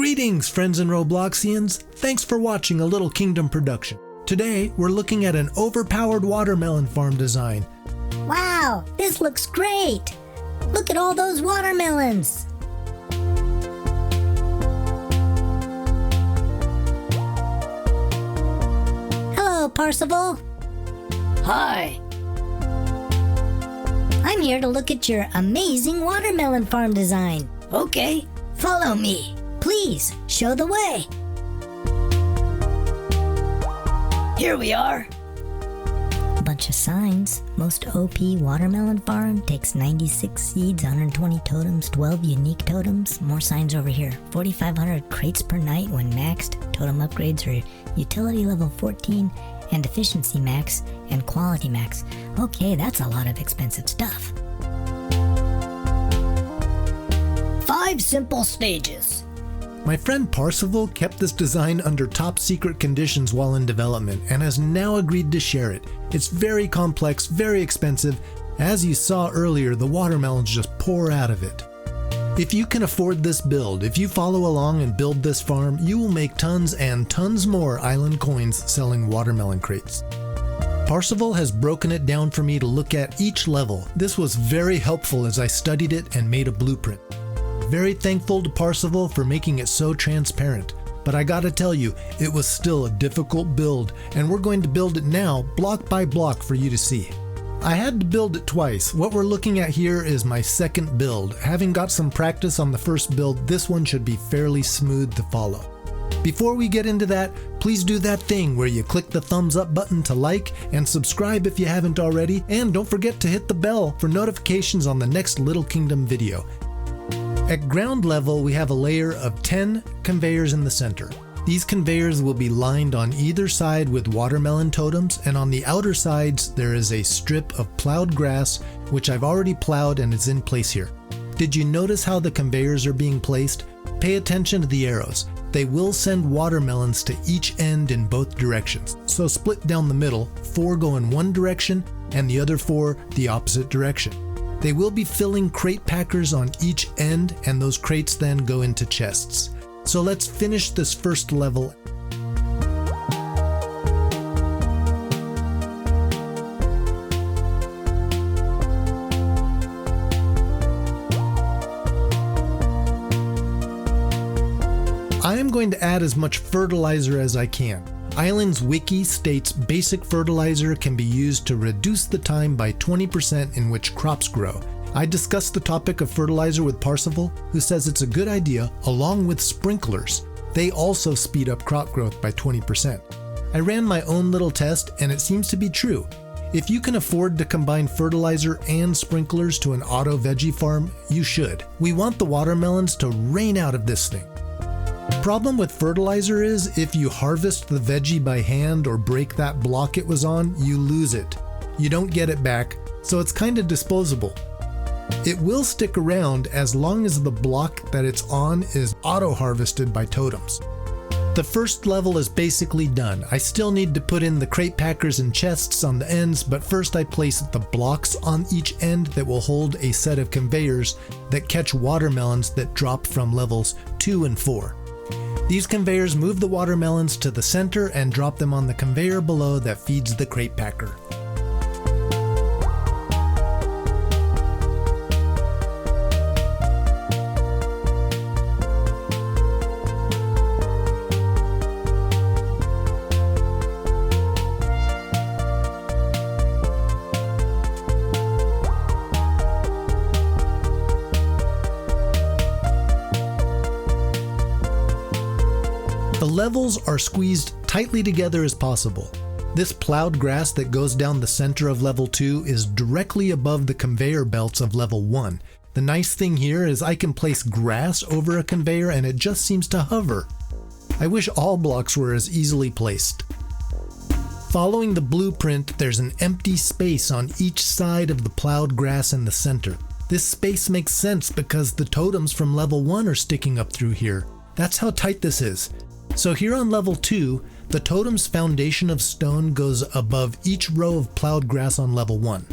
Greetings, friends and Robloxians! Thanks for watching a Little Kingdom production. Today, we're looking at an overpowered watermelon farm design. Wow, this looks great! Look at all those watermelons! Hello, Parcival. Hi. I'm here to look at your amazing watermelon farm design. Okay, follow me. Please, show the way. Here we are. A bunch of signs. Most OP watermelon farm takes 96 seeds, 120 totems, 12 unique totems. More signs over here. 4,500 crates per night when maxed. Totem upgrades are utility level 14 and efficiency max and quality max. Okay, that's a lot of expensive stuff. 5 simple stages. My friend Parcival kept this design under top secret conditions while in development and has now agreed to share it. It's very complex, very expensive. As you saw earlier, the watermelons just pour out of it. If you can afford this build, if you follow along and build this farm, you will make tons and tons more island coins selling watermelon crates. Parcival has broken it down for me to look at each level. This was very helpful as I studied it and made a blueprint. Very thankful to Parcival for making it so transparent, but I gotta tell you, it was still a difficult build, and we're going to build it now block by block for you to see. I had to build it twice. What we're looking at here is my second build. Having got some practice on the first build, this one should be fairly smooth to follow. Before we get into that, please do that thing where you click the thumbs up button to like and subscribe if you haven't already, and don't forget to hit the bell for notifications on the next Little Kingdom video. At ground level, we have a layer of 10 conveyors in the center. These conveyors will be lined on either side with watermelon totems, and on the outer sides there is a strip of plowed grass which I've already plowed and is in place here. Did you notice how the conveyors are being placed? Pay attention to the arrows. They will send watermelons to each end in both directions. So split down the middle, 4 go in one direction and the other 4 the opposite direction. They will be filling crate packers on each end, and those crates then go into chests. So let's finish this first level. I am going to add as much fertilizer as I can. Island's wiki states basic fertilizer can be used to reduce the time by 20% in which crops grow. I discussed the topic of fertilizer with Parcival, who says it's a good idea along with sprinklers. They also speed up crop growth by 20%. I ran my own little test and it seems to be true. If you can afford to combine fertilizer and sprinklers to an auto veggie farm, you should. We want the watermelons to rain out of this thing. Problem with fertilizer is if you harvest the veggie by hand or break that block it was on, you lose it. You don't get it back, so it's kind of disposable. It will stick around as long as the block that it's on is auto-harvested by totems. The first level is basically done. I still need to put in the crate packers and chests on the ends, but first I place the blocks on each end that will hold a set of conveyors that catch watermelons that drop from levels 2 and 4. These conveyors move the watermelons to the center and drop them on the conveyor below that feeds the crate packer. The levels are squeezed tightly together as possible. This plowed grass that goes down the center of level 2 is directly above the conveyor belts of level 1. The nice thing here is I can place grass over a conveyor and it just seems to hover. I wish all blocks were as easily placed. Following the blueprint, there's an empty space on each side of the plowed grass in the center. This space makes sense because the totems from level 1 are sticking up through here. That's how tight this is. So here on level 2, the totem's foundation of stone goes above each row of plowed grass on level 1.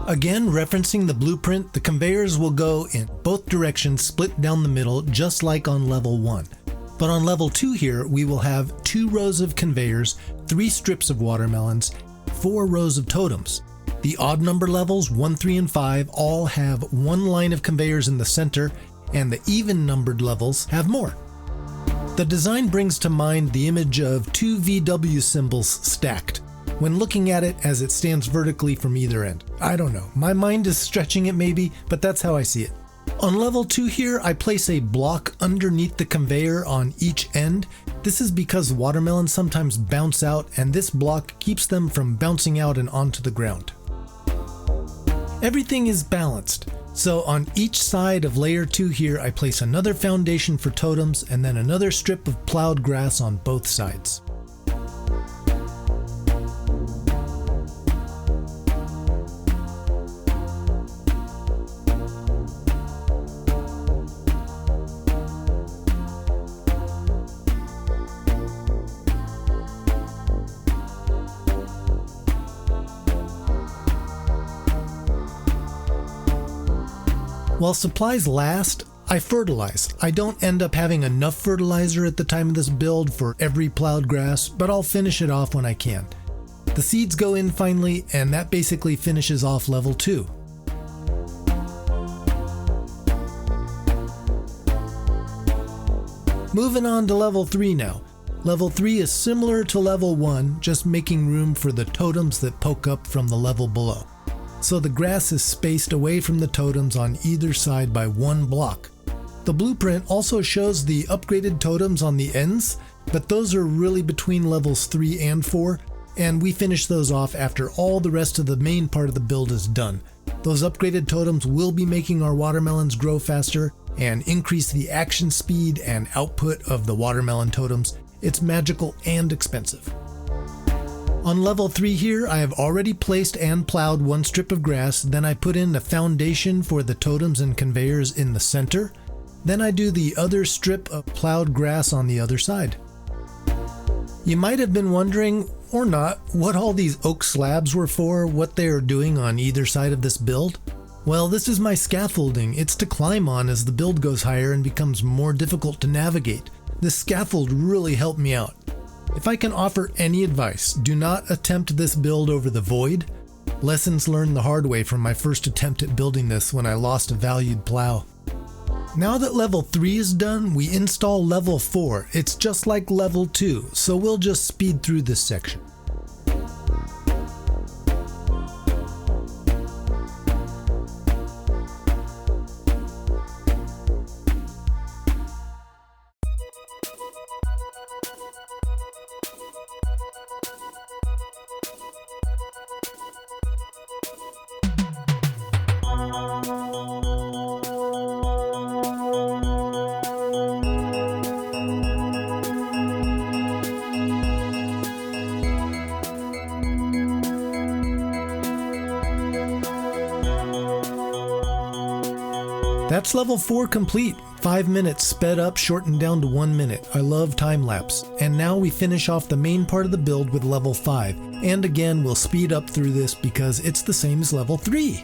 Again, referencing the blueprint, the conveyors will go in both directions, split down the middle, just like on level 1. But on level 2 here, we will have 2 rows of conveyors, 3 strips of watermelons, 4 rows of totems. The odd number levels, 1, 3, and 5, all have 1 line of conveyors in the center, and the even numbered levels have more. The design brings to mind the image of 2 VW symbols stacked, when looking at it as it stands vertically from either end. I don't know, my mind is stretching it maybe, but that's how I see it. On level 2 here, I place a block underneath the conveyor on each end. This is because watermelons sometimes bounce out, and this block keeps them from bouncing out and onto the ground. Everything is balanced, so on each side of layer 2 here, I place another foundation for totems and then another strip of plowed grass on both sides. While supplies last, I fertilize. I don't end up having enough fertilizer at the time of this build for every plowed grass, but I'll finish it off when I can. The seeds go in finally, and that basically finishes off level 2. Moving on to level 3 now. Level 3 is similar to level 1, just making room for the totems that poke up from the level below. So the grass is spaced away from the totems on either side by 1 block. The blueprint also shows the upgraded totems on the ends, but those are really between levels 3 and 4, and we finish those off after all the rest of the main part of the build is done. Those upgraded totems will be making our watermelons grow faster and increase the action speed and output of the watermelon totems. It's magical and expensive. On level 3 here, I have already placed and plowed 1 strip of grass, then I put in the foundation for the totems and conveyors in the center, then I do the other strip of plowed grass on the other side. You might have been wondering, or not, what all these oak slabs were for, what they are doing on either side of this build. Well, this is my scaffolding. It's to climb on as the build goes higher and becomes more difficult to navigate. This scaffold really helped me out. If I can offer any advice, do not attempt this build over the void. Lessons learned the hard way from my first attempt at building this when I lost a valued plow. Now that level 3 is done, we install level 4. It's just like level 2, so we'll just speed through this section. That's level 4 complete. 5 minutes sped up, shortened down to 1 minute. I love time-lapse. And now we finish off the main part of the build with level 5. And again, we'll speed up through this because it's the same as level 3.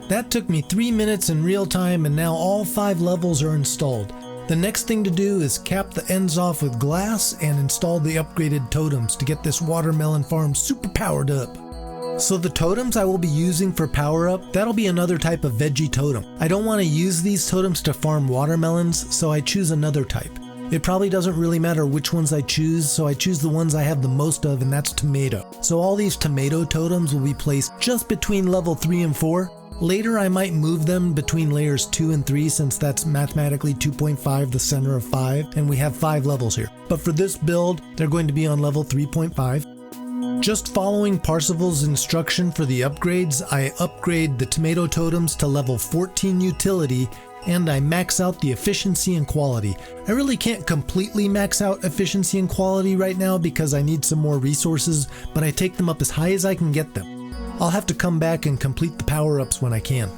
That took me 3 minutes in real time, and now all 5 levels are installed. The next thing to do is cap the ends off with glass and install the upgraded totems to get this watermelon farm super powered up. So the totems I will be using for power up, that'll be another type of veggie totem. I don't want to use these totems to farm watermelons, so I choose another type. It probably doesn't really matter which ones I choose, so I choose the ones I have the most of, and that's tomato. So all these tomato totems will be placed just between level 3 and 4. Later I might move them between layers 2 and 3 since that's mathematically 2.5 the center of 5 and we have 5 levels here. But for this build, they're going to be on level 3.5. Just following Parcival's instruction for the upgrades, I upgrade the tomato totems to level 14 utility and I max out the efficiency and quality. I really can't completely max out efficiency and quality right now because I need some more resources, but I take them up as high as I can get them. I'll have to come back and complete the power-ups when I can.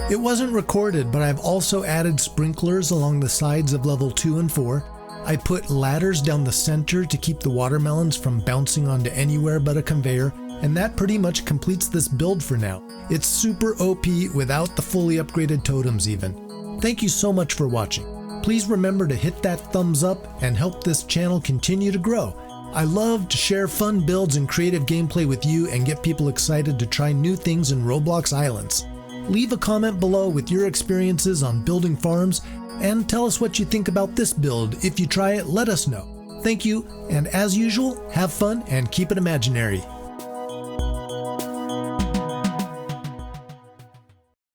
It wasn't recorded, but I've also added sprinklers along the sides of level 2 and 4. I put ladders down the center to keep the watermelons from bouncing onto anywhere but a conveyor, and that pretty much completes this build for now. It's super OP without the fully upgraded totems even. Thank you so much for watching. Please remember to hit that thumbs up and help this channel continue to grow. I love to share fun builds and creative gameplay with you and get people excited to try new things in Roblox Islands. Leave a comment below with your experiences on building farms and tell us what you think about this build. If you try it, let us know. Thank you, and as usual, have fun and keep it imaginary.